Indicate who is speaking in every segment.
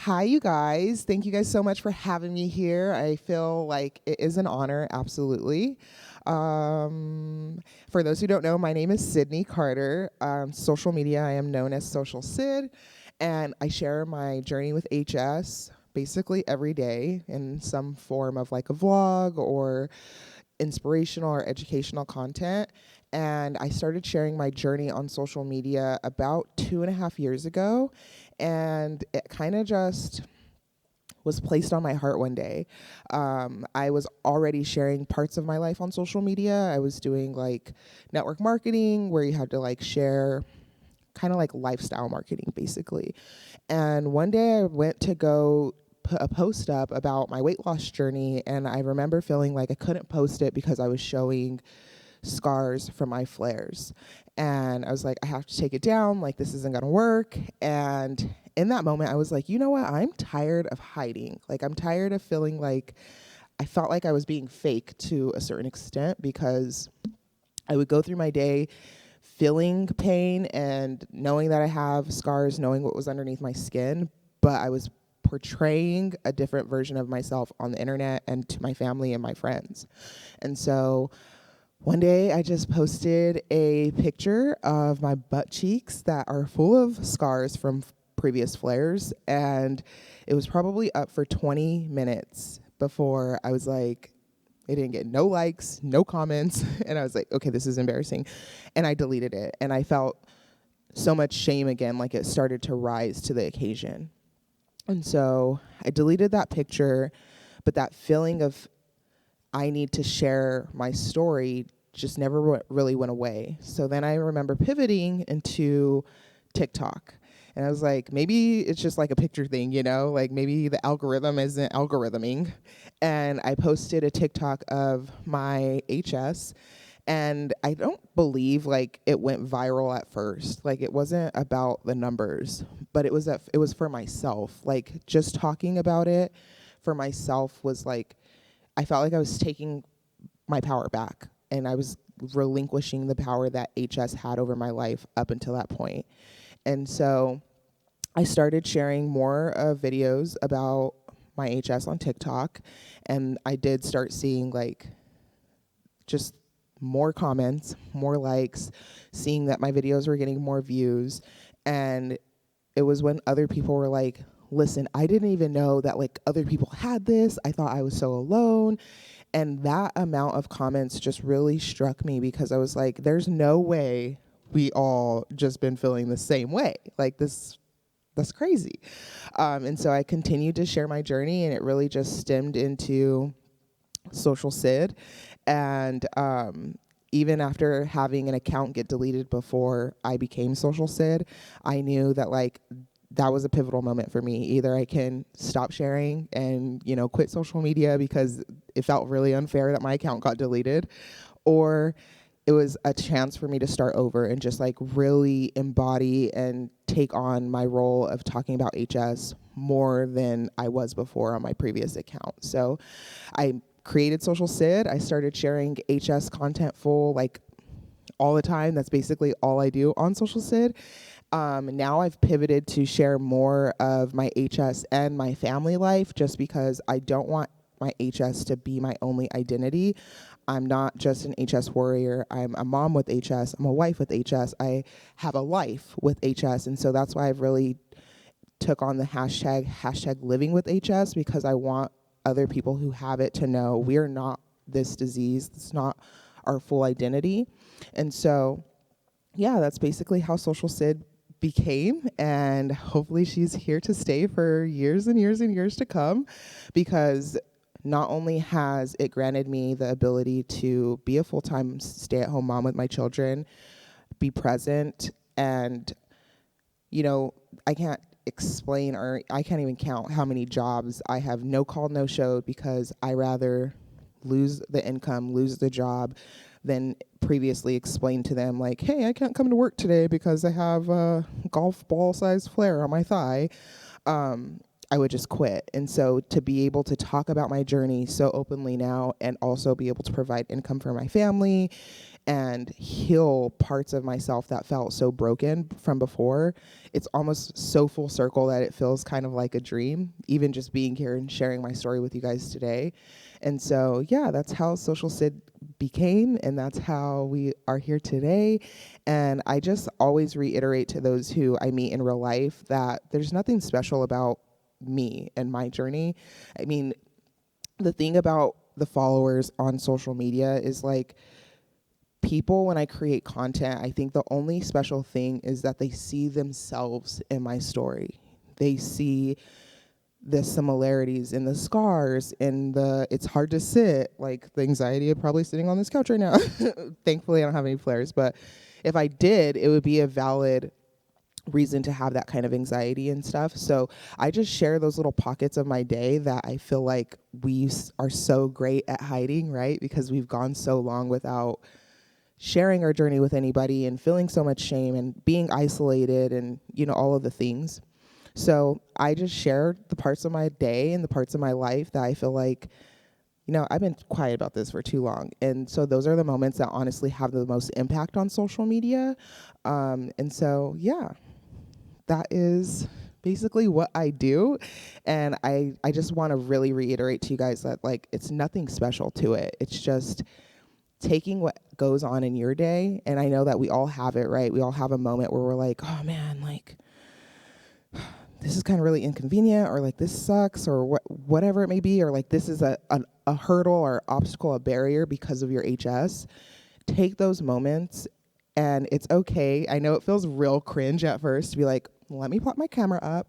Speaker 1: Hi, you guys. Thank you guys so much for having me here. I feel like it is an honor, absolutely. For those who don't know, my name is Sydney Carter. Social media, I am known as Socialcydd, and I share my journey with HS basically every day in some form of like a vlog or inspirational or educational content. And I started sharing my journey on social media about 2.5 years ago. And it kind of just was placed on my heart one day. I was already sharing parts of my life on social media. I was doing like network marketing where you had to like share kind of like lifestyle marketing basically. And one day I went to go put a post up about my weight loss journey, and I remember feeling like I couldn't post it because I was showing scars from my flares. And I was like, I have to take it down, like this isn't gonna work. And in that moment I was like, you know what, I'm tired of hiding. Like I'm tired of feeling like I felt like I was being fake to a certain extent, because I would go through my day feeling pain and knowing that I have scars, knowing what was underneath my skin, but I was portraying a different version of myself on the internet and to my family and my friends. And so one day I just posted a picture of my butt cheeks that are full of scars from previous flares, and it was probably up for 20 minutes before I was like, it didn't get no likes, no comments, and I was like, okay, this is embarrassing. And I deleted it, and I felt so much shame again, like it started to rise to the occasion. And so I deleted that picture, but that feeling of I need to share my story just never really went away. So then I remember pivoting into TikTok. And I was like, maybe it's just like a picture thing, you know, like maybe the algorithm isn't algorithming. And I posted a TikTok of my HS, and I don't believe like it went viral at first. Like it wasn't about the numbers, but it was for myself. Like just talking about it for myself was like, I felt like I was taking my power back, and I was relinquishing the power that HS had over my life up until that point. And so I started sharing more of videos about my HS on TikTok, and I did start seeing like just more comments, more likes, seeing that my videos were getting more views. And it was when other people were like, listen, I didn't even know that like other people had this. I thought I was so alone. And that amount of comments just really struck me, because I was like, there's no way we all just been feeling the same way. Like that's crazy. And so I continued to share my journey, and it really just stemmed into Socialcydd. And even after having an account get deleted before I became Socialcydd, I knew that like that was a pivotal moment for me. Either I can stop sharing and, you know, quit social media because it felt really unfair that my account got deleted, or it was a chance for me to start over and just like really embody and take on my role of talking about HS more than I was before on my previous account. So I created Socialcydd. I started sharing HS content full like all the time. That's basically all I do on Socialcydd. Now I've pivoted to share more of my HS and my family life, just because I don't want my HS to be my only identity. I'm not just an HS warrior. I'm a mom with HS. I'm a wife with HS. I have a life with HS. And so that's why I've really took on the hashtag living with HS, because I want other people who have it to know we're not this disease. It's not our full identity. And so, yeah, that's basically how Socialcydd became, and hopefully she's here to stay for years and years and years to come, because not only has it granted me the ability to be a full-time stay-at-home mom with my children, be present, and, you know, I can't explain, or I can't even count how many jobs I have no called, no showed, because I rather lose the income, lose the job, than previously explain to them like, hey, I can't come to work today because I have a golf ball sized flare on my thigh. I would just quit. And so to be able to talk about my journey so openly now, and also be able to provide income for my family, and heal parts of myself that felt so broken from before. It's almost so full circle that it feels kind of like a dream, even just being here and sharing my story with you guys today. And so, yeah, that's how Socialcydd became, and that's how we are here today. And I just always reiterate to those who I meet in real life that there's nothing special about me and my journey. I mean, the thing about the followers on social media is like, people, when I create content, I think the only special thing is that they see themselves in my story. They see the similarities in the scars, in the it's hard to sit, like the anxiety of probably sitting on this couch right now. Thankfully, I don't have any flares, but if I did, it would be a valid reason to have that kind of anxiety and stuff. So I just share those little pockets of my day that I feel like we are so great at hiding, right? Because we've gone so long without sharing our journey with anybody and feeling so much shame and being isolated and, you know, all of the things. So I just share the parts of my day and the parts of my life that I feel like, you know, I've been quiet about this for too long. And so those are the moments that honestly have the most impact on social media. And so, yeah, that is basically what I do. And I just want to really reiterate to you guys that, like, it's nothing special to it. It's just taking what goes on in your day. And I know that we all have it, right? We all have a moment where we're like, oh man, like, this is kind of really inconvenient, or like this sucks, or whatever it may be, or like this is a hurdle or obstacle, a barrier because of your HS. Take those moments, and it's okay. I know it feels real cringe at first to be like, let me pop my camera up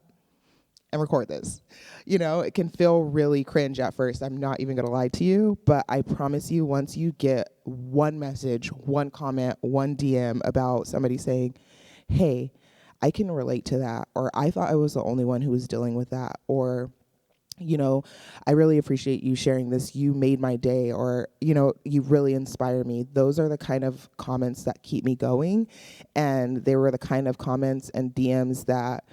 Speaker 1: and record this. You know, it can feel really cringe at first. I'm not even gonna lie to you, but I promise you, once you get one message, one comment, one DM about somebody saying, hey, I can relate to that, or I thought I was the only one who was dealing with that, or, you know, I really appreciate you sharing this. You made my day, or, you know, you really inspire me. Those are the kind of comments that keep me going. And they were the kind of comments and DMs that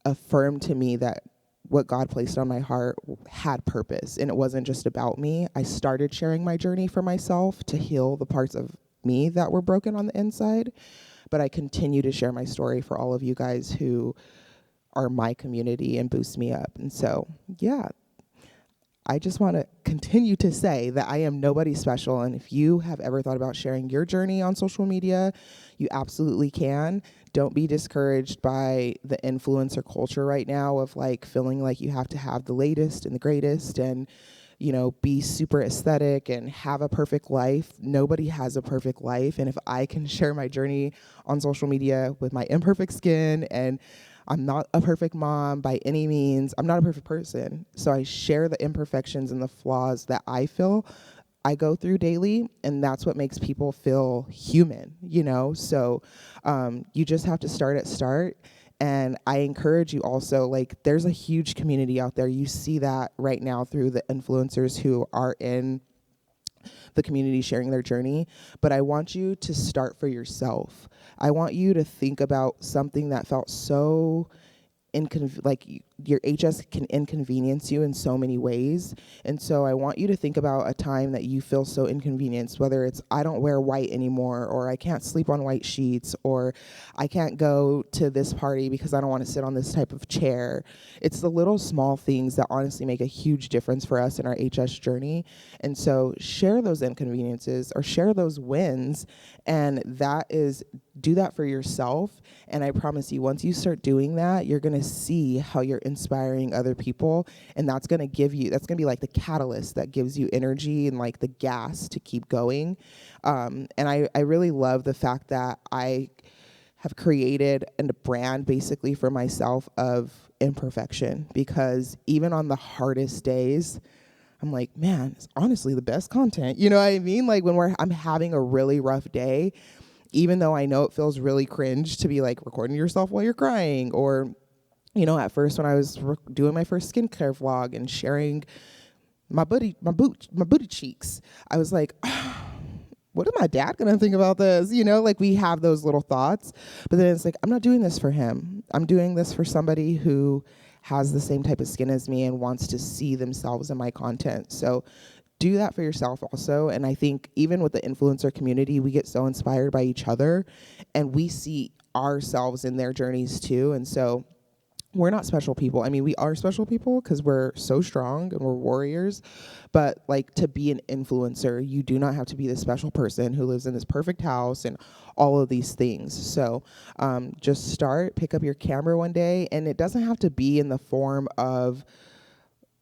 Speaker 1: affirmed to me that what God placed on my heart had purpose, and it wasn't just about me. I started sharing my journey for myself to heal the parts of me that were broken on the inside, but I continue to share my story for all of you guys who are my community and boost me up. And so, yeah, I just want to continue to say that I am nobody special. And if you have ever thought about sharing your journey on social media, you absolutely can. Don't be discouraged by the influencer culture right now of like feeling like you have to have the latest and the greatest and, you know, be super aesthetic and have a perfect life. Nobody has a perfect life. And if I can share my journey on social media with my imperfect skin, and I'm not a perfect mom by any means, I'm not a perfect person. So I share the imperfections and the flaws that I feel I go through daily, and that's what makes people feel human, you know? So you just have to start. And I encourage you also, like, there's a huge community out there. You see that right now through the influencers who are in the community sharing their journey. But I want you to start for yourself. I want you to think about something that felt so like your HS can inconvenience you in so many ways. And so I want you to think about a time that you feel so inconvenienced, whether it's I don't wear white anymore, or I can't sleep on white sheets, or I can't go to this party because I don't want to sit on this type of chair. It's the little small things that honestly make a huge difference for us in our HS journey. And so share those inconveniences or share those wins, and do that for yourself. And I promise you, once you start doing that, you're going to see how you're inspiring other people. And that's going to be like the catalyst that gives you energy and like the gas to keep going. And I really love the fact that I have created a brand basically for myself of imperfection, because even on the hardest days, I'm like, man, it's honestly the best content. You know what I mean? Like when I'm having a really rough day, even though I know it feels really cringe to be like recording yourself while you're crying, or, you know, at first when I was doing my first skincare vlog and sharing my booty cheeks, I was like, what is my dad gonna think about this? You know, like we have those little thoughts, but then it's like, I'm not doing this for him. I'm doing this for somebody who has the same type of skin as me and wants to see themselves in my content. So do that for yourself also. And I think even with the influencer community, we get so inspired by each other and we see ourselves in their journeys too. And so we're not special people. I mean, we are special people because we're so strong and we're warriors. But like, to be an influencer, you do not have to be this special person who lives in this perfect house and all of these things. So just start, pick up your camera one day, and it doesn't have to be in the form of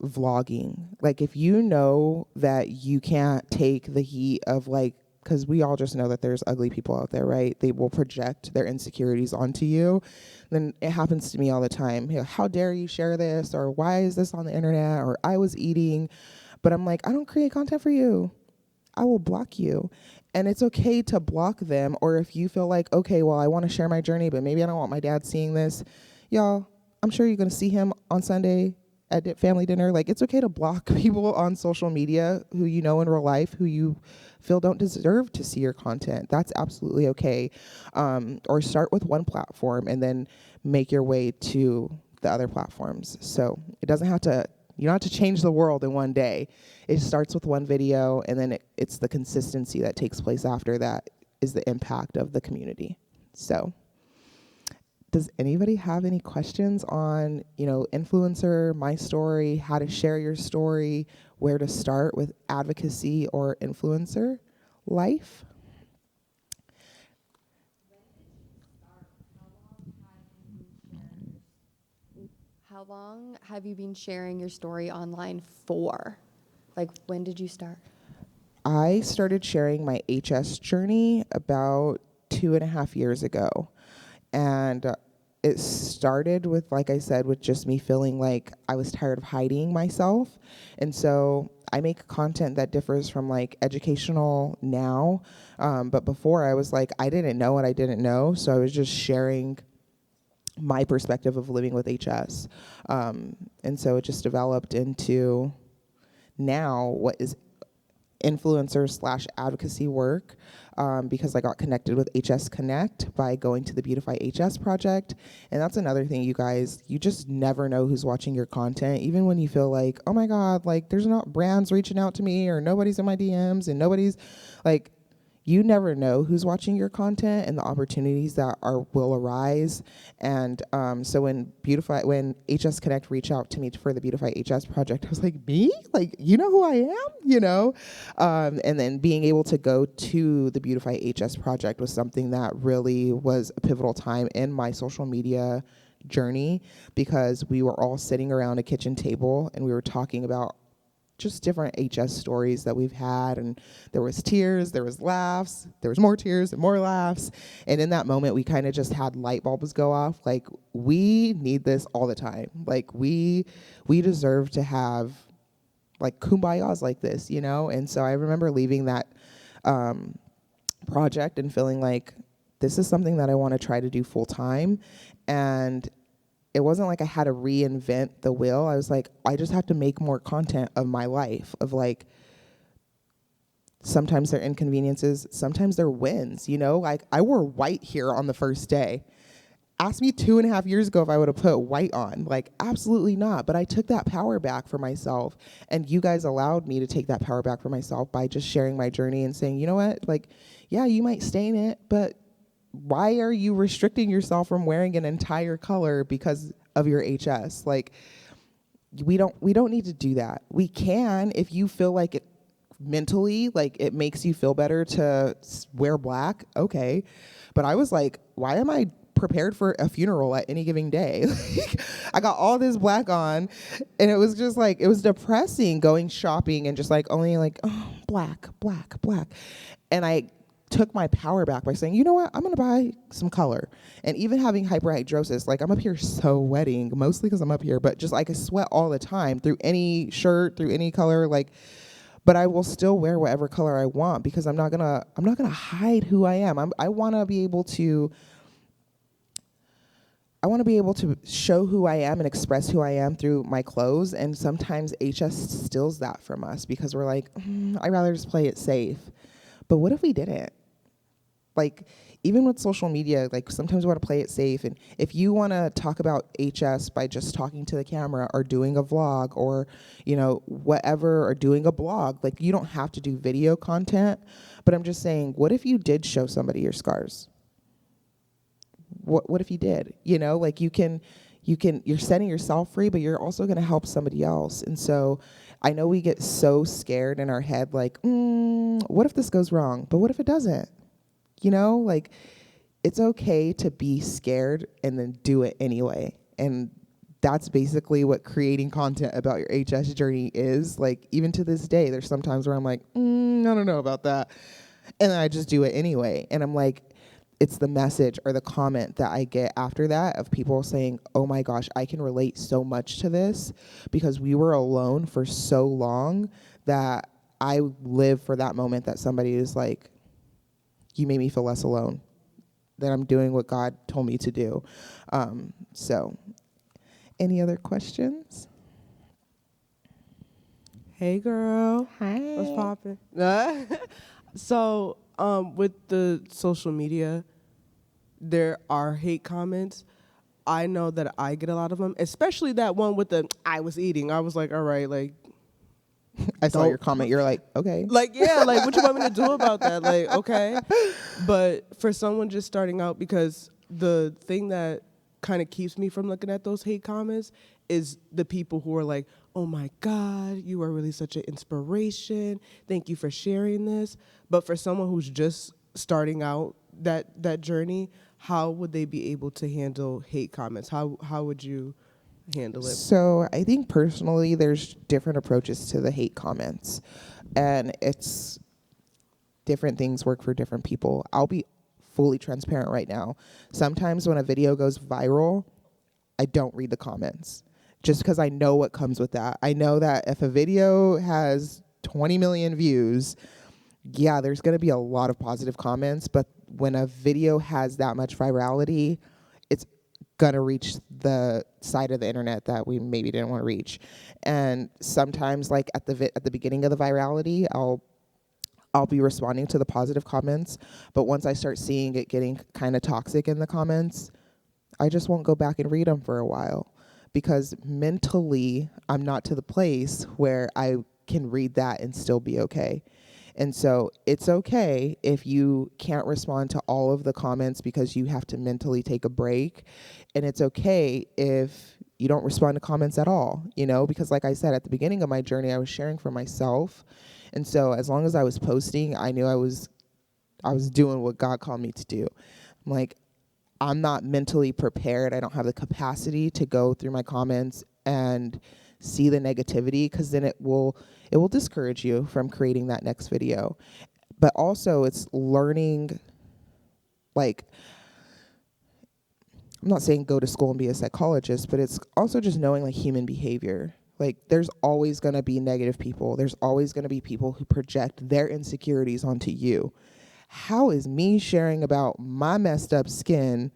Speaker 1: vlogging. Like, if you know that you can't take the heat of like, because we all just know that there's ugly people out there, right? They will project their insecurities onto you. Then it happens to me all the time. You know, how dare you share this? Or why is this on the internet? Or I was eating. But I'm like, I don't create content for you. I will block you. And it's okay to block them. Or if you feel like, okay, well, I want to share my journey, but maybe I don't want my dad seeing this. Y'all, I'm sure you're going to see him on Sunday at family dinner. Like, it's okay to block people on social media who you know in real life, who you feel don't deserve to see your content. That's absolutely okay. Or start with one platform and then make your way to the other platforms. So it doesn't have to, you don't have to change the world in one day. It starts with one video, and then it's the consistency that takes place after that is the impact of the community. So does anybody have any questions on, influencer, my story, how to share your story, where to start with advocacy or influencer life?
Speaker 2: How long have you been sharing your story online for? Like, when did you start?
Speaker 1: I started sharing my HS journey about 2.5 years ago. And it started with, like I said, with just me feeling like I was tired of hiding myself. And so I make content that differs from like educational now. But before I was like, I didn't know what I didn't know. So I was just sharing my perspective of living with HS. And so it just developed into now what is influencer / advocacy work, because I got connected with HS Connect by going to the Beautify HS project. And that's another thing, you guys, you just never know who's watching your content, even when you feel like, oh my God, like there's not brands reaching out to me or nobody's in my DMs and nobody's like, you never know who's watching your content and the opportunities that will arise. And so when HS Connect reached out to me for the Beautify HS project, I was like, me? Like, you know who I am? And then being able to go to the Beautify HS project was something that really was a pivotal time in my social media journey, because we were all sitting around a kitchen table and we were talking about just different HS stories that we've had, and there was tears, there was laughs, there was more tears and more laughs, and in that moment we kind of just had light bulbs go off. Like, we need this all the time. Like, we deserve to have like kumbayas like this, And so I remember leaving that project and feeling like this is something that I want to try to do full time. And it wasn't like I had to reinvent the wheel. I was like, I just have to make more content of my life, of like, sometimes they're inconveniences, sometimes they're wins, Like, I wore white here on the first day. Ask me 2.5 years ago if I would have put white on. Like, absolutely not. But I took that power back for myself. And you guys allowed me to take that power back for myself by just sharing my journey and saying, you know what? Like, yeah, you might stain it, but why are you restricting yourself from wearing an entire color because of your HS? Like, we don't need to do that. We can, if you feel like it mentally, like it makes you feel better to wear black, okay. But I was like, why am I prepared for a funeral at any given day? I got all this black on, and it was just like, it was depressing going shopping and just like only like, oh, black. And I took my power back by saying, you know what, I'm gonna buy some color. And even having hyperhidrosis, like, I'm up here sweating, mostly because I'm up here, but just like I sweat all the time through any shirt, through any color, like, but I will still wear whatever color I want, because I'm not gonna hide who I am. I wanna be able to show who I am and express who I am through my clothes. And sometimes HS steals that from us because we're like, I'd rather just play it safe. But what if we didn't? like even with social media, like sometimes we want to play it safe. And if you want to talk about HS by just talking to the camera or doing a vlog or, you know, whatever, or doing a blog, like you don't have to do video content. But I'm just saying, what if you did show somebody your scars? What if you did? You know, like you're setting yourself free, but you're also going to help somebody else. And so I know we get so scared in our head, like, what if this goes wrong? But what if it doesn't? You know, like it's okay to be scared and then do it anyway. And that's basically what creating content about your HS journey is. Like even to this day, there's sometimes where I'm like, I don't know about that. And then I just do it anyway. And I'm like, it's the message or the comment that I get after that of people saying, oh my gosh, I can relate so much to this because we were alone for so long that I live for that moment that somebody is like, you made me feel less alone, that I'm doing what God told me to do. So any other questions?
Speaker 3: Hey, girl.
Speaker 1: Hi.
Speaker 3: What's poppin'? So, with the social media, there are hate comments. I know that I get a lot of them, especially that one with the I was eating. I was like, all right, like,
Speaker 1: I saw your comment. You're like, okay.
Speaker 3: like, yeah, like, what you want me to do about that? Like, okay. But for someone just starting out, because the thing that kind of keeps me from looking at those hate comments is the people who are like, oh my God, you are really such an inspiration. Thank you for sharing this. But for someone who's just starting out that journey, how would they be able to handle hate comments? How would you handle it?
Speaker 1: So I think personally there's different approaches to the hate comments, and it's different things work for different people. I'll be fully transparent right now. Sometimes when a video goes viral, I don't read the comments just because I know what comes with that. I know that if a video has 20 million views, yeah, there's going to be a lot of positive comments, but when a video has that much virality, it's going to reach the side of the internet that we maybe didn't want to reach. And sometimes, like at the beginning of the virality, I'll be responding to the positive comments, but once I start seeing it getting kind of toxic in the comments, I just won't go back and read them for a while, because mentally I'm not to the place where I can read that and still be okay. And so it's okay if you can't respond to all of the comments because you have to mentally take a break. And it's okay if you don't respond to comments at all, you know, because like I said, at the beginning of my journey, I was sharing for myself. And so as long as I was posting, I knew I was doing what God called me to do. I'm like, I'm not mentally prepared. I don't have the capacity to go through my comments and see the negativity, because then it will discourage you from creating that next video. But also it's learning, like, I'm not saying go to school and be a psychologist, but it's also just knowing like human behavior. Like there's always going to be negative people. There's always going to be people who project their insecurities onto you. How is me sharing about my messed up skin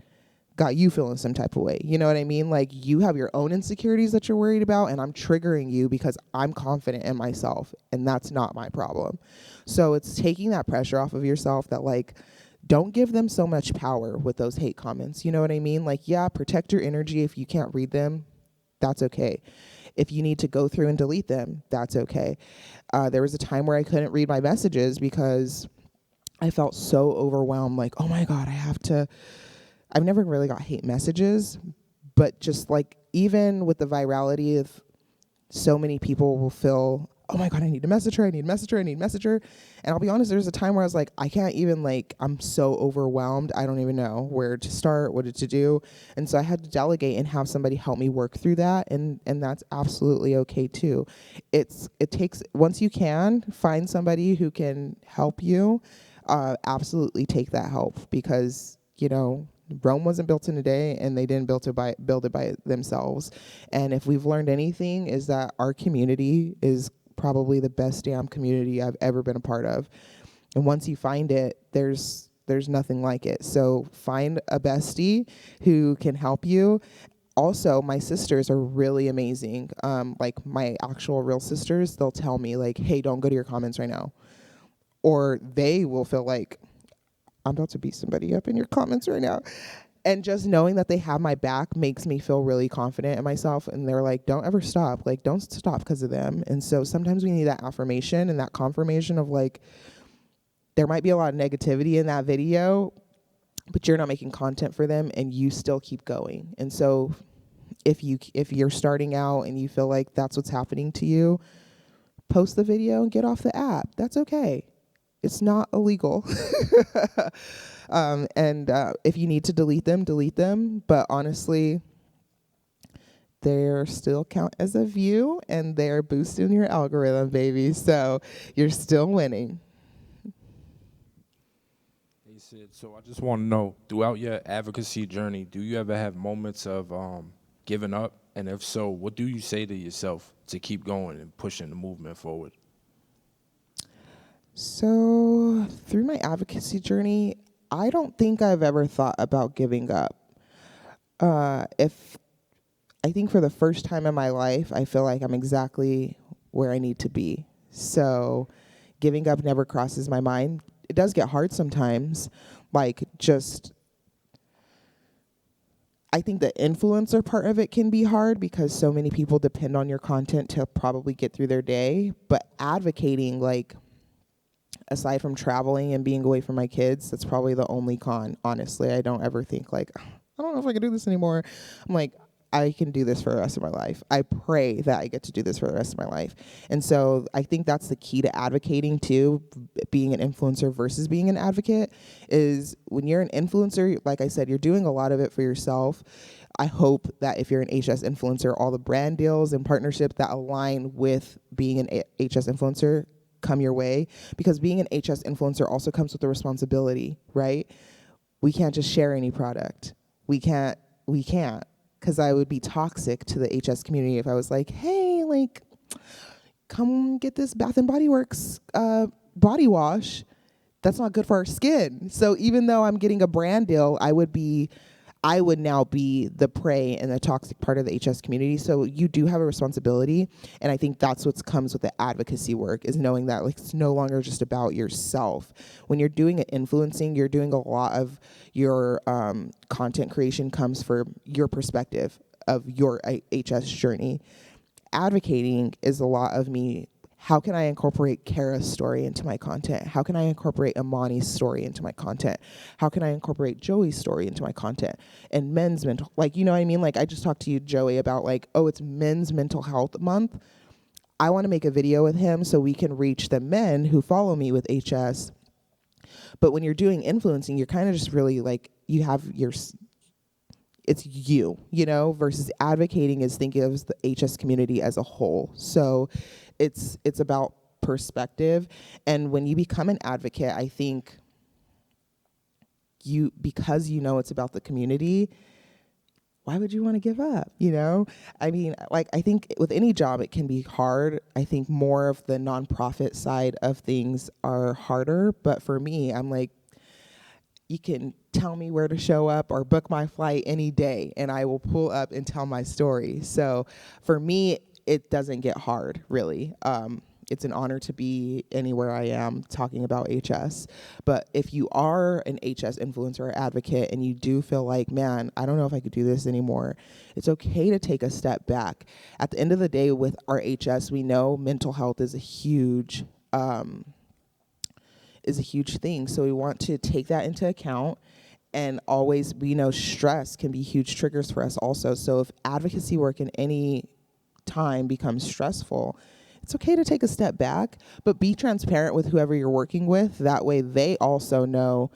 Speaker 1: got you feeling some type of way? You know what I mean? Like you have your own insecurities that you're worried about, and I'm triggering you because I'm confident in myself, and that's not my problem. So it's taking that pressure off of yourself, that like, don't give them so much power with those hate comments. You know what I mean? Like, yeah, protect your energy. If you can't read them, that's okay. If you need to go through and delete them, that's okay. There was a time where I couldn't read my messages because I felt so overwhelmed. Like, oh my God, I've never really got hate messages, but just like, even with the virality of so many people will feel, oh my God, I need to message her. I need to message her. I need to message her. And I'll be honest, there's a time where I was like, I can't even, like, I'm so overwhelmed. I don't even know where to start, what to do. And so I had to delegate and have somebody help me work through that. And that's absolutely okay too. It takes, once you can find somebody who can help you, absolutely take that help, because, you know, Rome wasn't built in a day, and they didn't build it by themselves. And if we've learned anything, is that our community is probably the best damn community I've ever been a part of. And once you find it, there's nothing like it. So find a bestie who can help you. Also, my sisters are really amazing. Like my actual real sisters, they'll tell me like, hey, don't go to your comments right now. Or they will feel like, I'm about to beat somebody up in your comments right now. And just knowing that they have my back makes me feel really confident in myself. And they're like, don't ever stop. Like, don't stop because of them. And so sometimes we need that affirmation and that confirmation of like, there might be a lot of negativity in that video, but you're not making content for them and you still keep going. And so if you're starting out and you feel like that's what's happening to you, post the video and get off the app. That's okay. It's not illegal. And if you need to delete them. But honestly, they're still count as a view and they're boosting your algorithm, baby. So you're still winning.
Speaker 4: Hey Sid, so I just want to know, throughout your advocacy journey, do you ever have moments of giving up? And if so, what do you say to yourself to keep going and pushing the movement forward?
Speaker 1: So through my advocacy journey, I don't think I've ever thought about giving up. If I think for the first time in my life, I feel like I'm exactly where I need to be. So giving up never crosses my mind. It does get hard sometimes. Like I think the influencer part of it can be hard because so many people depend on your content to probably get through their day. But advocating, like, aside from traveling and being away from my kids, that's probably the only con, honestly. I don't ever think like, I don't know if I can do this anymore. I'm like, I can do this for the rest of my life. I pray that I get to do this for the rest of my life. And so I think that's the key to advocating too, being an influencer versus being an advocate, is when you're an influencer, like I said, you're doing a lot of it for yourself. I hope that if you're an HS influencer, all the brand deals and partnerships that align with being an HS influencer come your way, because being an HS influencer also comes with the responsibility, right? We can't just share any product. We can't, because I would be toxic to the HS community if I was like, hey, like, come get this Bath and Body Works body wash. That's not good for our skin. So even though I'm getting a brand deal, I would now be the prey and the toxic part of the HS community. So you do have a responsibility. And I think that's what comes with the advocacy work, is knowing that like it's no longer just about yourself. When you're doing it influencing, you're doing a lot of your content creation comes from your perspective of your HS journey. Advocating is a lot of me. How can I incorporate Kara's story into my content? How can I incorporate Amani's story into my content? How can I incorporate Joey's story into my content? And men's mental, like, you know what I mean? Like, I just talked to you, Joey, about like, oh, it's Men's Mental Health Month. I want to make a video with him so we can reach the men who follow me with HS. But when you're doing influencing, you're kind of just really like, you have your, it's you know, versus advocating is thinking of the HS community as a whole. So it's about perspective. And when you become an advocate, I think because you know it's about the community, why would you want to give up? You know, I mean, like, I think with any job, it can be hard. I think more of the nonprofit side of things are harder. But for me, I'm like, you can tell me where to show up or book my flight any day and I will pull up and tell my story. So for me, it doesn't get hard, really. It's an honor to be anywhere I am talking about HS. But if you are an HS influencer or advocate and you do feel like, man, I don't know if I could do this anymore, it's okay to take a step back. At the end of the day, with our HS, we know mental health is a huge thing. So we want to take that into account. And always, we know stress can be huge triggers for us also. So if advocacy work in any time becomes stressful, it's okay to take a step back, but be transparent with whoever you're working with. That way they also know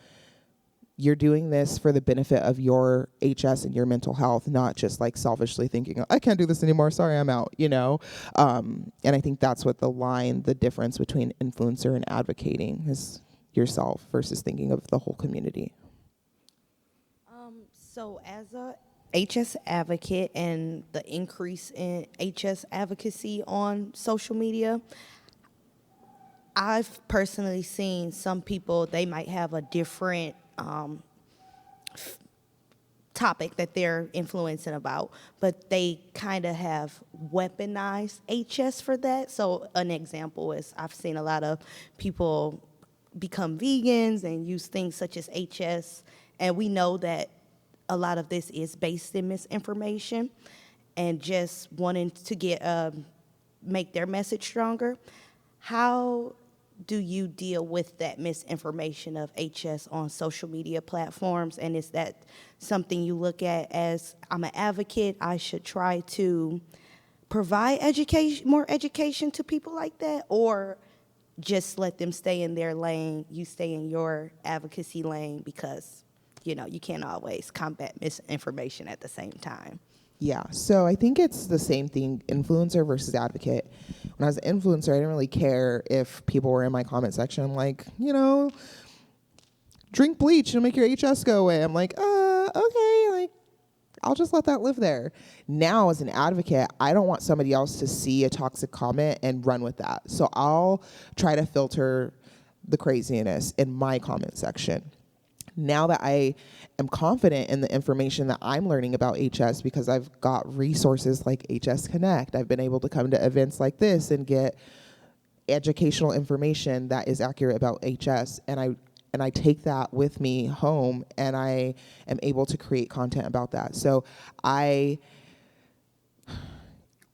Speaker 1: you're doing this for the benefit of your HS and your mental health, not just like selfishly thinking, I can't do this anymore, sorry, I'm out, you know? And I think that's what the difference between influencer and advocating is, yourself versus thinking of the whole community.
Speaker 5: So as a HS advocate and the increase in HS advocacy on social media, I've personally seen some people, they might have a different topic that they're influencing about, but they kind of have weaponized HS for that. So an example is I've seen a lot of people become vegans and use things such as HS. And we know that a lot of this is based in misinformation and just wanting to get make their message stronger. How do you deal with that misinformation of HS on social media platforms? And is that something you look at as, I'm an advocate, I should try to provide more education to people like that, or just let them stay in their lane, you stay in your advocacy lane, because, you know, you can't always combat misinformation at the same time?
Speaker 1: Yeah, so I think it's the same thing, influencer versus advocate. When I was an influencer, I didn't really care if people were in my comment section like, you know, drink bleach, it'll make your HS go away. I'm like, okay, like, I'll just let that live there. Now, as an advocate, I don't want somebody else to see a toxic comment and run with that. So I'll try to filter the craziness in my comment section. Now that I am confident in the information that I'm learning about HS, because I've got resources like HS Connect, I've been able to come to events like this and get educational information that is accurate about HS, and I take that with me home, and I am able to create content about that. So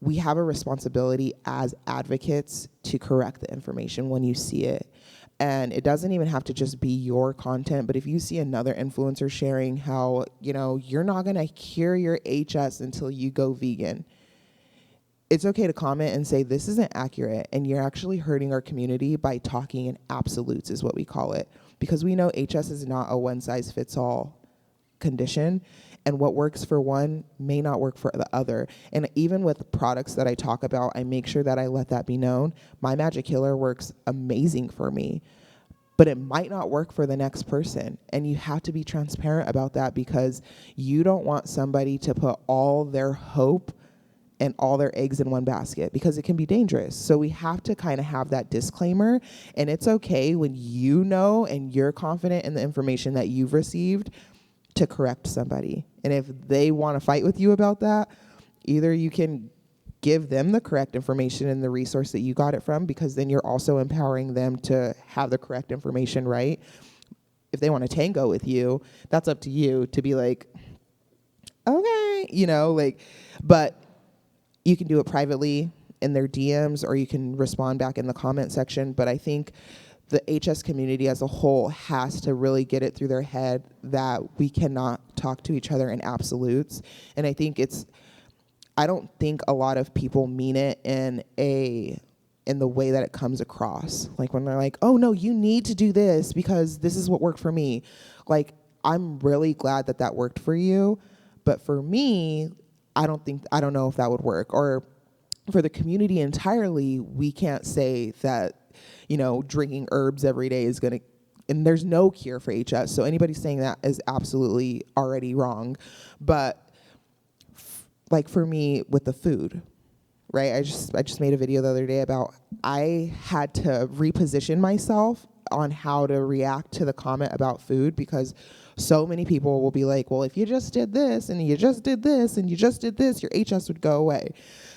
Speaker 1: we have a responsibility as advocates to correct the information when you see it. And it doesn't even have to just be your content, but if you see another influencer sharing how, you know, you're not gonna cure your HS until you go vegan, it's okay to comment and say, this isn't accurate, and you're actually hurting our community by talking in absolutes, is what we call it. Because we know HS is not a one-size-fits-all condition, and what works for one may not work for the other. And even with products that I talk about, I make sure that I let that be known. My Magic Healer works amazing for me, but it might not work for the next person. And you have to be transparent about that, because you don't want somebody to put all their hope and all their eggs in one basket, because it can be dangerous. So we have to kind of have that disclaimer, and it's okay when you know and you're confident in the information that you've received to correct somebody. And if they want to fight with you about that, either you can give them the correct information and the resource that you got it from, because then you're also empowering them to have the correct information, right? If they want to tango with you, that's up to you to be like, okay, you know, like, but you can do it privately in their DMs, or you can respond back in the comment section. But I think the HS community as a whole has to really get it through their head that we cannot talk to each other in absolutes. And I think I don't think a lot of people mean it in the way that it comes across. Like when they're like, oh no, you need to do this because this is what worked for me. Like, I'm really glad that worked for you. But for me, I don't know if that would work. Or for the community entirely, we can't say that, you know, drinking herbs every day is going to, and there's no cure for HS. So anybody saying that is absolutely already wrong. But like for me with the food, right? I just made a video the other day about, I had to reposition myself on how to react to the comment about food, because so many people will be like, well, if you just did this and you just did this and you just did this, your HS would go away.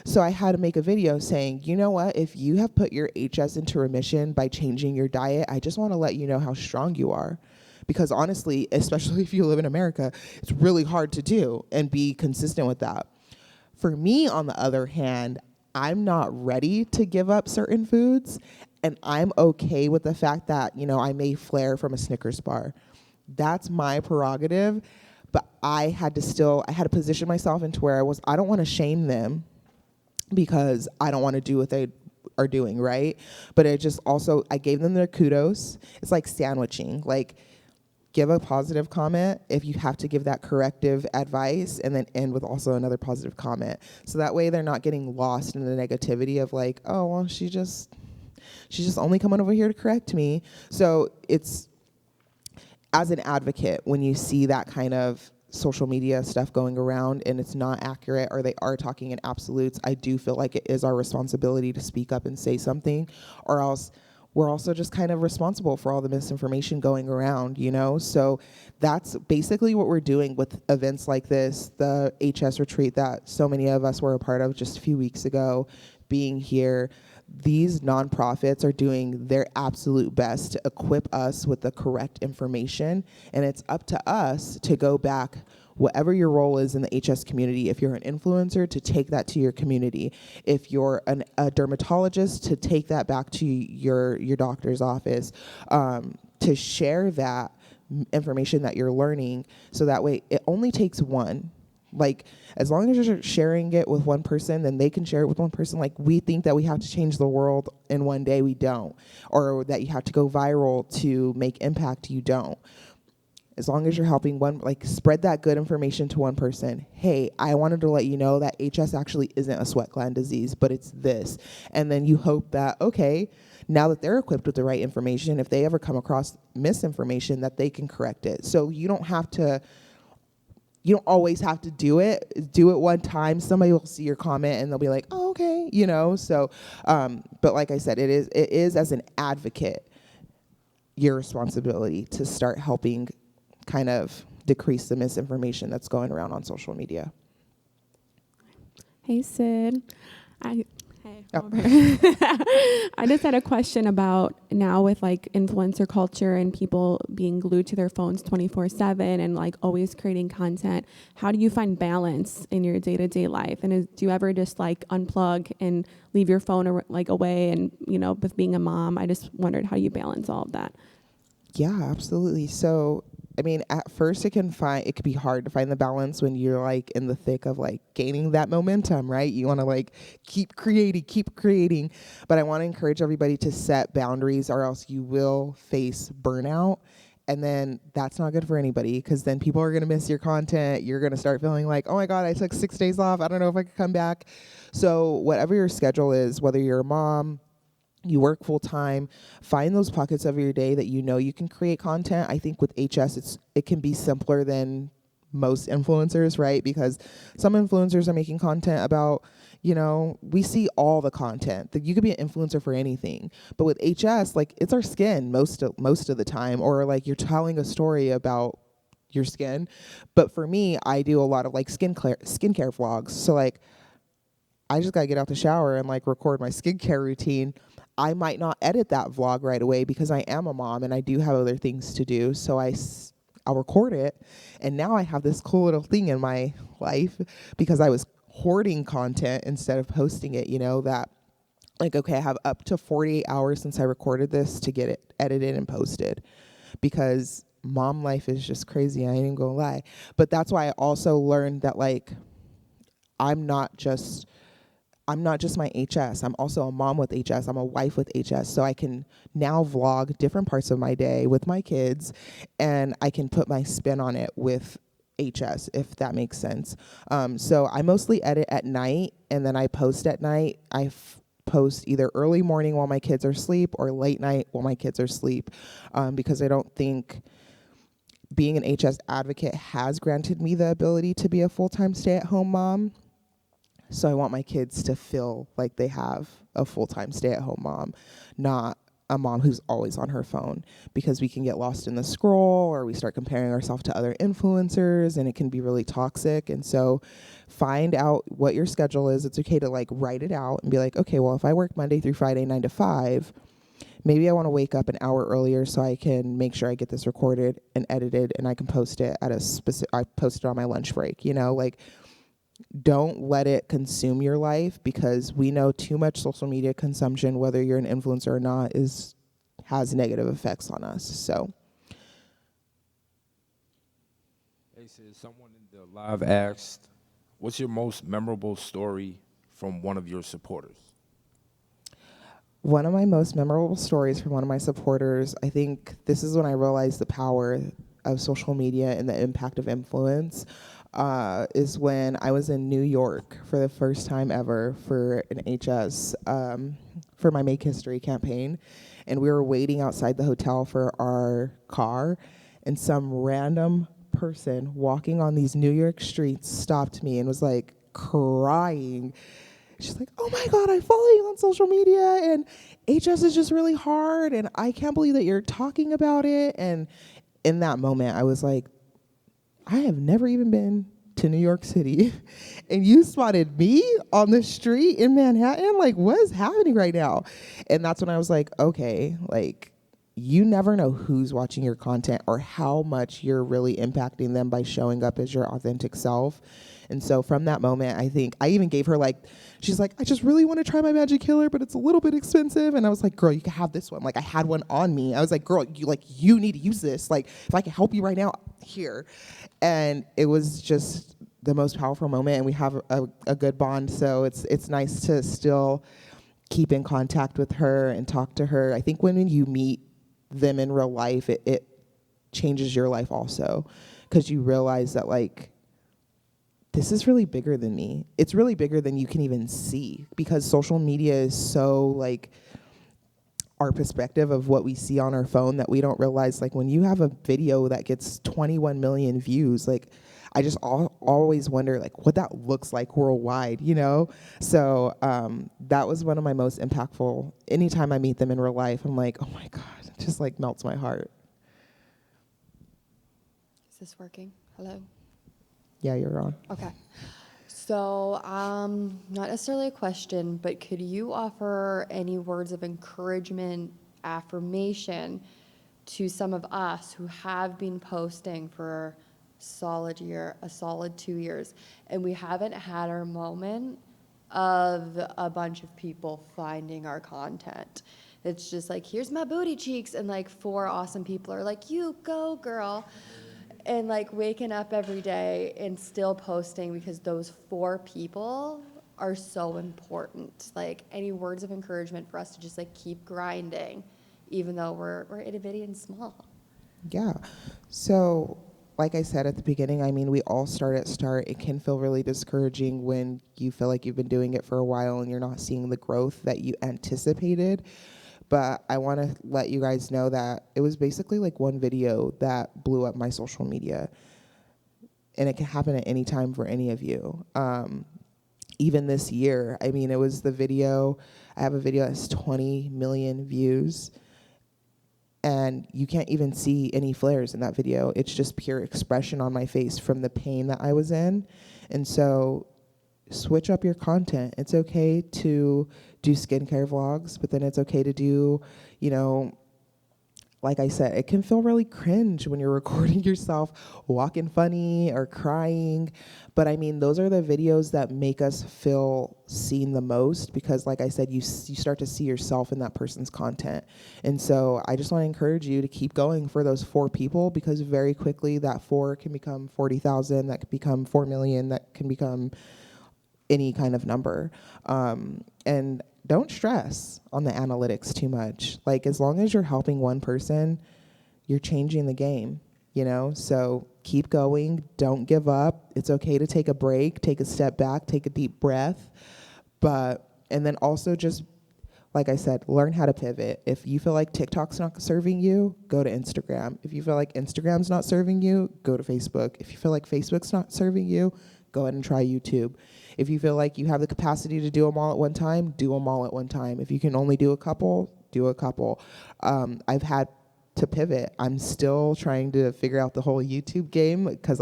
Speaker 1: So I had to make a video saying, you know what, if you have put your HS into remission by changing your diet, I just want to let you know how strong you are. Because honestly, especially if you live in America, it's really hard to do and be consistent with that. For me, on the other hand, I'm not ready to give up certain foods, and I'm okay with the fact that, you know, I may flare from a Snickers bar. That's my prerogative, but I had to position myself into where I don't want to shame them, because I don't want to do what they are doing, right? But I gave them their kudos. It's like sandwiching. Like, give a positive comment if you have to give that corrective advice, and then end with also another positive comment. So that way they're not getting lost in the negativity of like, oh, well, she's just only coming over here to correct me. So it's, as an advocate, when you see that kind of social media stuff going around and it's not accurate, or they are talking in absolutes, I do feel like it is our responsibility to speak up and say something, or else we're also just kind of responsible for all the misinformation going around, you know? So that's basically what we're doing with events like this, the HS retreat that so many of us were a part of just a few weeks ago, being here. these nonprofits are doing their absolute best to equip us with the correct information, and it's up to us to go back, whatever your role is in the HS community. If you're an influencer, to take that to your community. If you're a dermatologist, to take that back to your doctor's office, to share that information that you're learning, so that way it only takes one. Like, as long as you're sharing it with one person, then they can share it with one person. Like, we think that we have to change the world in one day. We don't. Or that you have to go viral to make impact. You don't. As long as you're helping one, like, spread that good information to one person. Hey, I wanted to let you know that HS actually isn't a sweat gland disease, but it's this. And then you hope that, okay, now that they're equipped with the right information, if they ever come across misinformation, that they can correct it. So you don't always have to do it. Do it one time. Somebody will see your comment and they'll be like, oh, okay, So, but like I said, it is as an advocate, your responsibility to start helping kind of decrease the misinformation that's going around on social media.
Speaker 6: Hey, Sid. Hey.
Speaker 1: Oh.
Speaker 6: I just had a question about now with like influencer culture and people being glued to their phones 24/7 and like always creating content. How do you find balance in your day-to-day life? And do you ever just like unplug and leave your phone like away? And with being a mom, I just wondered how you balance all of that.
Speaker 1: Yeah, absolutely. So, I mean, at first it could be hard to find the balance when you're like in the thick of like gaining that momentum, right? You want to like keep creating. But I want to encourage everybody to set boundaries, or else you will face burnout. And then that's not good for anybody, because then people are going to miss your content. You're going to start feeling like, oh my God, I took 6 days off. I don't know if I could come back. So whatever your schedule is, whether you're a mom, you work full time, find those pockets of your day that you can create content. I think with HS, it can be simpler than most influencers, right? Because some influencers are making content about, we see all the content. That you could be an influencer for anything. But with HS, like, it's our skin most of the time, or like you're telling a story about your skin. But for me, I do a lot of like skincare vlogs. So like, I just gotta get out the shower and like record my skincare routine. I might not edit that vlog right away because I am a mom and I do have other things to do. So I'll record it. And now I have this cool little thing in my life, because I was hoarding content instead of posting it, that like, okay, I have up to 48 hours since I recorded this to get it edited and posted, because mom life is just crazy. I ain't even gonna lie. But that's why I also learned that like, I'm not just my HS. I'm also a mom with HS. I'm a wife with HS. So I can now vlog different parts of my day with my kids, and I can put my spin on it with HS, if that makes sense. So I mostly edit at night, and then I post at night. I post either early morning while my kids are asleep or late night while my kids are asleep, because I don't think being an HS advocate has granted me the ability to be a full-time stay-at-home mom. So I want my kids to feel like they have a full-time stay-at-home mom, not a mom who's always on her phone, because we can get lost in the scroll, or we start comparing ourselves to other influencers, and it can be really toxic. And so find out what your schedule is. It's okay to like write it out and be like, okay, well, if I work Monday through Friday, 9 to 5, maybe I want to wake up an hour earlier so I can make sure I get this recorded and edited, and I can post it I post it on my lunch break, like, don't let it consume your life, because we know too much social media consumption, whether you're an influencer or not, has negative effects on us. So,
Speaker 4: Hey, sis, someone in the live asked, what's your most memorable story from one of your supporters?
Speaker 1: one of my most memorable stories from one of my supporters, I think this is when I realized the power of social media and the impact of influence. Is when I was in New York for the first time ever for an HS, for my Make History campaign. And we were waiting outside the hotel for our car, and some random person walking on these New York streets stopped me and was like crying. She's like, oh my God, I follow you on social media, and HS is just really hard, and I can't believe that you're talking about it. And in that moment, I was like, I have never even been to New York City and you spotted me on the street in Manhattan? Like, what is happening right now? And that's when I was like, okay, like, you never know who's watching your content or how much you're really impacting them by showing up as your authentic self. And so from that moment, I think I even gave her like, she's like, I just really want to try my magic healer, but it's a little bit expensive. And I was like, girl, you can have this one. Like, I had one on me. I was like, girl, you need to use this. Like, if I can help you right now, here. And it was just the most powerful moment, and we have a good bond. So it's nice to still keep in contact with her and talk to her. I think when you meet them in real life, it changes your life also, because you realize that, like, this is really bigger than me. It's really bigger than you can even see, because social media is so, like, our perspective of what we see on our phone that we don't realize, like, when you have a video that gets 21 million views, like, I just always wonder, like, what that looks like worldwide, you know? So that was one of my most impactful. Anytime I meet them in real life, I'm like, oh my God, it just, like, melts my heart.
Speaker 2: Is this working? Hello?
Speaker 1: Yeah, you're on.
Speaker 2: Okay. So, not necessarily a question, but could you offer any words of encouragement, affirmation to some of us who have been posting for a solid 2 years, and we haven't had our moment of a bunch of people finding our content? It's just like, here's my booty cheeks, and like 4 awesome people are like, you go, girl. And like waking up every day and still posting, because those 4 people are so important. Like, any words of encouragement for us to just like keep grinding, even though we're itty bitty and small.
Speaker 1: Yeah. So, like I said at the beginning, I mean, we all start at start. It can feel really discouraging when you feel like you've been doing it for a while and you're not seeing the growth that you anticipated. But I want to let you guys know that it was basically like one video that blew up my social media. And it can happen at any time for any of you. Even this year, I mean, it was the video. I have a video that's 20 million views. And you can't even see any flares in that video. It's just pure expression on my face from the pain that I was in. And so switch up your content. It's okay to do skincare vlogs, but then it's okay to do, you know, like I said, it can feel really cringe when you're recording yourself walking funny or crying. But I mean, those are the videos that make us feel seen the most, because like I said, you start to see yourself in that person's content. And so I just want to encourage you to keep going for those 4 people, because very quickly that 4 can become 40,000, that can become 4 million, that can become any kind of number. And don't stress on the analytics too much. Like, as long as you're helping one person, you're changing the game, you know? So keep going. Don't give up. It's okay to take a break, take a step back, take a deep breath. And then also just, like I said, learn how to pivot. If you feel like TikTok's not serving you, go to Instagram. If you feel like Instagram's not serving you, go to Facebook. If you feel like Facebook's not serving you, go ahead and try YouTube. If you feel like you have the capacity to do them all at one time, do them all at one time. If you can only do a couple, do a couple. I've had to pivot. I'm still trying to figure out the whole YouTube game, because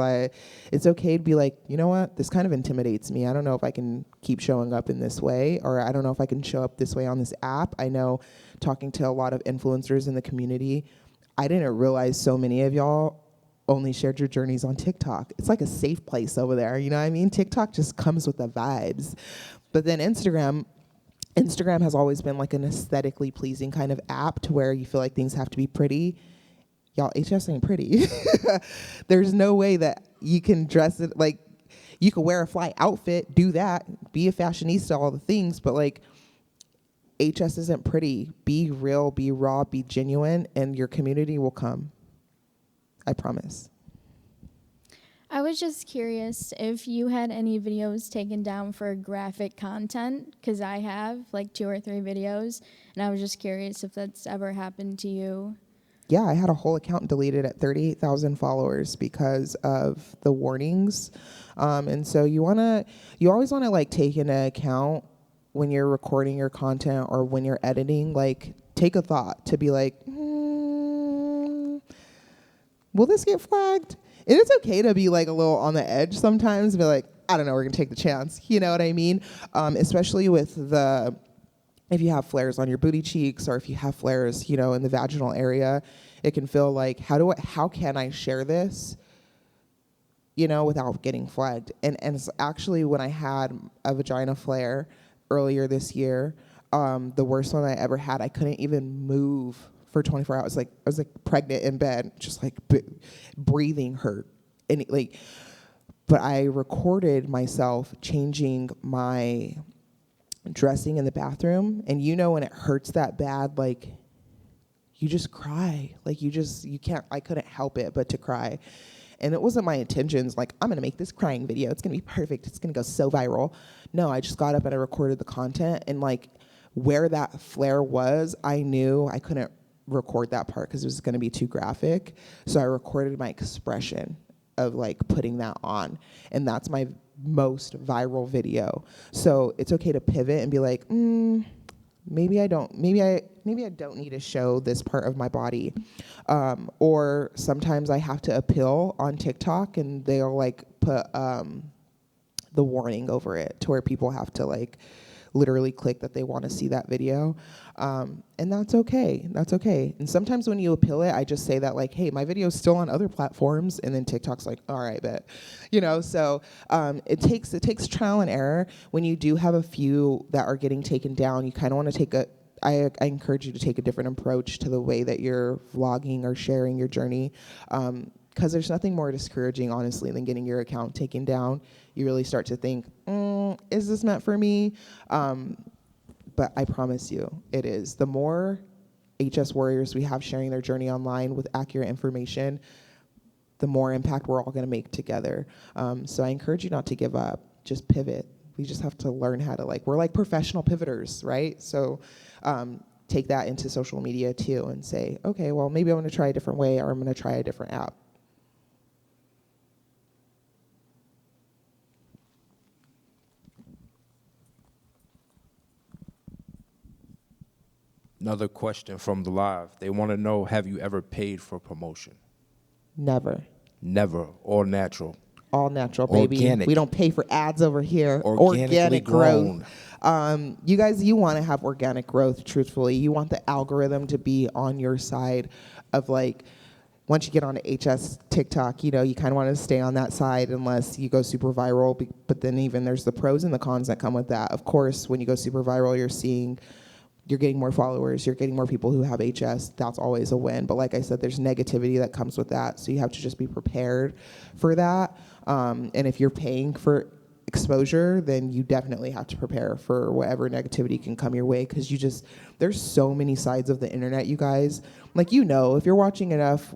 Speaker 1: it's okay to be like, you know what, this kind of intimidates me. I don't know if I can keep showing up in this way, or I don't know if I can show up this way on this app. I know, talking to a lot of influencers in the community, I didn't realize so many of y'all only shared your journeys on TikTok. It's like a safe place over there, you know what I mean? TikTok just comes with the vibes. But then Instagram has always been like an aesthetically pleasing kind of app, to where you feel like things have to be pretty. Y'all, HS ain't pretty. There's no way that you can dress it, like, you could wear a fly outfit, do that, be a fashionista, all the things, but like, HS isn't pretty. Be real, be raw, be genuine, and your community will come. I promise.
Speaker 7: I was just curious if you had any videos taken down for graphic content, because I have like 2 or 3 videos, and I was just curious if that's ever happened to you.
Speaker 1: Yeah, I had a whole account deleted at 38,000 followers because of the warnings. And so you always want to like take into account when you're recording your content or when you're editing, like, take a thought to be like, will this get flagged? it is okay to be like a little on the edge sometimes, be like, I don't know, we're gonna take the chance. You know what I mean? Especially with if you have flares on your booty cheeks, or if you have flares, you know, in the vaginal area, it can feel like, how can I share this, you know, without getting flagged? And it's actually, when I had a vagina flare earlier this year, the worst one I ever had, I couldn't even move for 24 hours. Like, I was like pregnant in bed, just like breathing hurt. And but I recorded myself changing my dressing in the bathroom, and you know when it hurts that bad, like you just cry, like you can't, I couldn't help it but to cry. And it wasn't my intentions, like, I'm gonna make this crying video, it's gonna be perfect, it's gonna go so viral. No, I just got up and I recorded the content, and like where that flare was, I knew I couldn't record that part because it was gonna be too graphic. So I recorded my expression of like putting that on, and that's my most viral video. So it's okay to pivot and be like, maybe I don't need to show this part of my body. Or sometimes I have to appeal on TikTok, and they'll like put the warning over it to where people have to like literally click that they want to see that video. And that's okay. That's okay. And sometimes when you appeal it, I just say that like, hey, my video is still on other platforms, and then TikTok's like, all right, bet. You know, so it takes trial and error. When you do have a few that are getting taken down, you kind of want to I encourage you to take a different approach to the way that you're vlogging or sharing your journey. Because there's nothing more discouraging, honestly, than getting your account taken down. You really start to think, is this meant for me? But I promise you, it is. The more HS warriors we have sharing their journey online with accurate information, the more impact we're all going to make together. So I encourage you not to give up. Just pivot. We just have to learn how to, like, we're like professional pivoters, right? So take that into social media too and say, okay, well, maybe I'm going to try a different way, or I'm going to try a different app.
Speaker 4: Another question from the live. They want to know, have you ever paid for promotion?
Speaker 1: Never.
Speaker 4: Never. All natural.
Speaker 1: All natural, baby.
Speaker 4: Organic.
Speaker 1: We don't pay for ads over here.
Speaker 4: Organically
Speaker 1: Organic
Speaker 4: grown.
Speaker 1: growth. You guys, you want to have organic growth, truthfully. You want the algorithm to be on your side of, like, once you get on HS TikTok, you know, you kind of want to stay on that side unless you go super viral. But then even there's the pros and the cons that come with that. Of course, when you go super viral, you're getting more followers, you're getting more people who have HS. That's always a win. But like I said, there's negativity that comes with that. So you have to just be prepared for that. And if you're paying for exposure, then you definitely have to prepare for whatever negativity can come your way, because there's so many sides of the internet, you guys. Like, you know, if you're watching enough,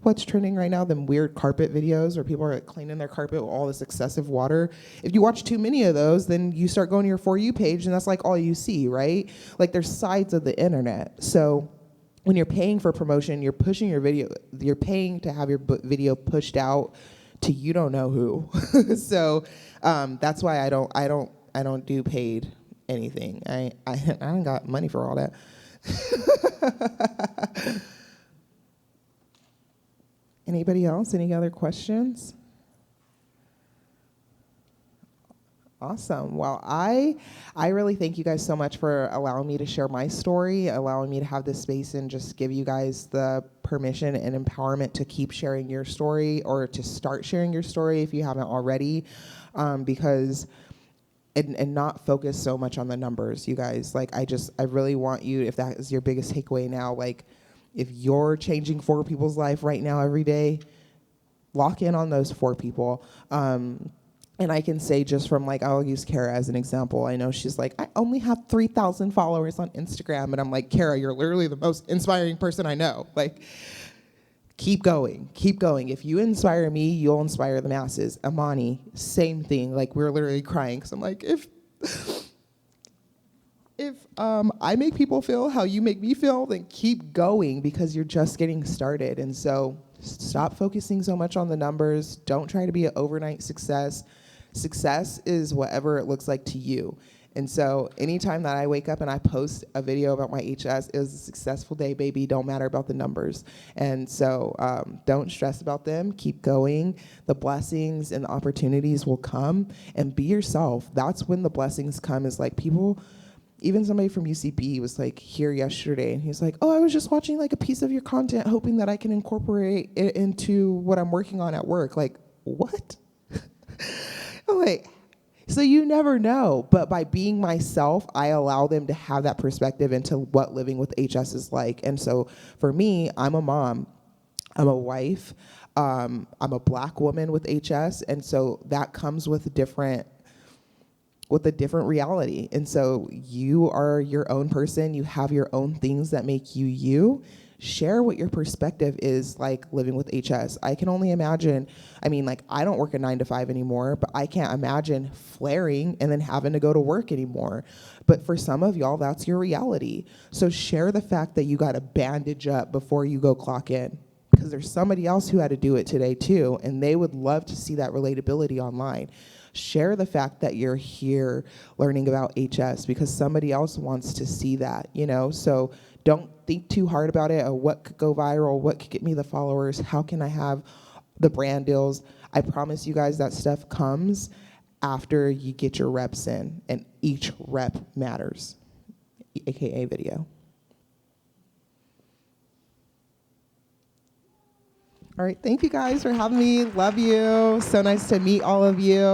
Speaker 1: what's trending right now, them weird carpet videos where people are like cleaning their carpet with all this excessive water. If you watch too many of those, then you start going to your For You page, and that's like all you see, right? Like, there's sides of the internet. So when you're paying for promotion, you're pushing your video, you're paying to have your video pushed out to you don't know who. So that's why I don't do paid anything. I don't got money for all that. Anybody else? Any other questions? Awesome. Well, I really thank you guys so much for allowing me to share my story, allowing me to have this space and just give you guys the permission and empowerment to keep sharing your story, or to start sharing your story if you haven't already, because and not focus so much on the numbers, you guys. Like, I really want you, if that is your biggest takeaway now, like, if you're changing 4 people's life right now every day, lock in on those 4 people. And I can say, just from, like, I'll use Kara as an example. I know she's like, I only have 3,000 followers on Instagram. And I'm like, Kara, you're literally the most inspiring person I know. Like, keep going, keep going. If you inspire me, you'll inspire the masses. Amani, same thing. Like, we're literally crying because I'm like, if I make people feel how you make me feel, then keep going, because you're just getting started. And so stop focusing so much on the numbers. Don't try to be an overnight success. Success is whatever it looks like to you. And so anytime that I wake up and I post a video about my HS, it was a successful day, baby. Don't matter about the numbers. And so don't stress about them. Keep going. The blessings and the opportunities will come, and be yourself. That's when the blessings come, is like people, even somebody from UCB was like here yesterday, and he's like, oh, I was just watching like a piece of your content hoping that I can incorporate it into what I'm working on at work. Like, what? I'm like, so you never know. But by being myself, I allow them to have that perspective into what living with HS is like. And so for me, I'm a mom, I'm a wife, I'm a Black woman with HS. And so that comes with a different reality. And so you are your own person. You have your own things that make you you. Share what your perspective is like living with HS. I can only imagine, I mean, like, I don't work a 9 to 5 anymore, but I can't imagine flaring and then having to go to work anymore. But for some of y'all, that's your reality. So share the fact that you got to bandage up before you go clock in, because there's somebody else who had to do it today too, and they would love to see that relatability online. Share the fact that you're here learning about HS, because somebody else wants to see that, you know? So don't think too hard about it, or what could go viral, what could get me the followers, how can I have the brand deals. I promise you guys that stuff comes after you get your reps in, and each rep matters, AKA video. All right, thank you guys for having me. Love you. So nice to meet all of you.